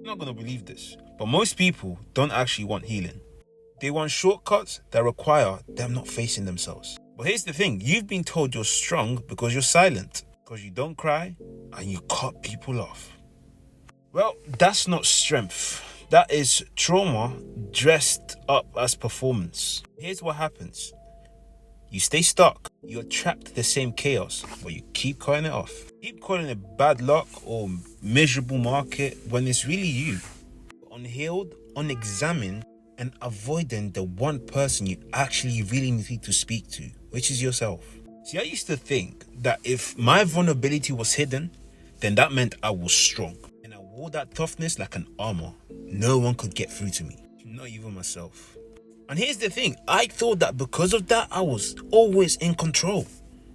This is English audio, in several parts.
You're not gonna believe this, but most people don't actually want healing. They want shortcuts that require them not facing themselves. But here's the thing, you've been told you're strong because you're silent, because you don't cry and you cut people off. Well, that's not strength. That is trauma dressed up as performance. Here's what happens. You stay stuck. You're trapped in the same chaos, but you keep calling it off. Keep calling it bad luck or miserable market when it's really you. Unhealed, unexamined, and avoiding the one person you actually really need to speak to, which is yourself. See, I used to think that if my vulnerability was hidden, then that meant I was strong. And I wore that toughness like an armor. No one could get through to me, not even myself. And here's the thing, I thought that because of that, I was always in control.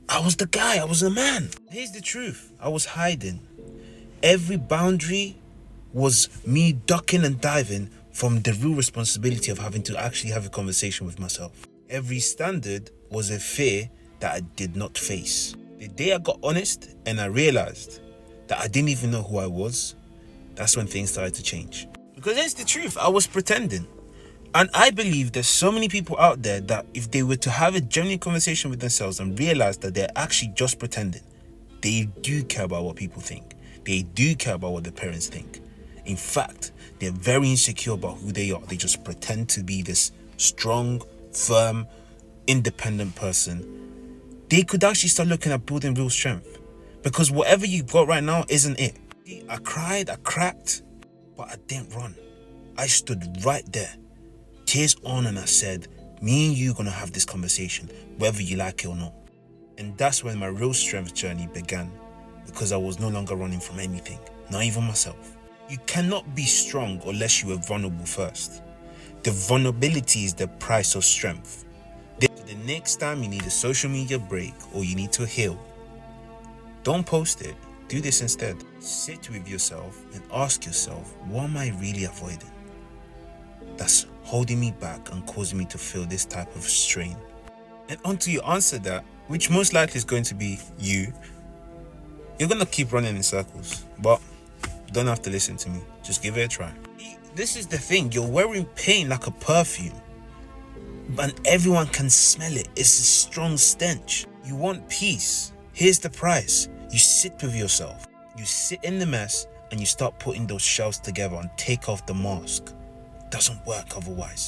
I was the guy, I was the man. Here's the truth, I was hiding. Every boundary was me ducking and diving from the real responsibility of having to actually have a conversation with myself. Every standard was a fear that I did not face. The day I got honest and I realized that I didn't even know who I was, that's when things started to change. Because that's the truth, I was pretending. And I believe there's so many people out there that if they were to have a genuine conversation with themselves and realize that they're actually just pretending, they do care about what people think. They do care about what their parents think. In fact, they're very insecure about who they are. They just pretend to be this strong, firm, independent person. They could actually start looking at building real strength. Because whatever you've got right now isn't it. I cried, I cracked, but I didn't run. I stood right there, tears on, and I said, me and you are gonna have this conversation, whether you like it or not. And that's when my real strength journey began, because I was no longer running from anything, not even myself. You cannot be strong unless you were vulnerable first. The vulnerability is the price of strength. The next time you need a social media break or you need to heal, don't post it. Do this instead. Sit with yourself and ask yourself, what am I really avoiding? That's holding me back and causing me to feel this type of strain. And until you answer that, which most likely is going to be you're going to keep running in circles. But don't have to listen to me. Just give it a try. This is the thing. You're wearing pain like a perfume. And everyone can smell it. It's a strong stench. You want peace. Here's the price. You sit with yourself. You sit in the mess and you start putting those shells together and take off the mask. Doesn't work otherwise.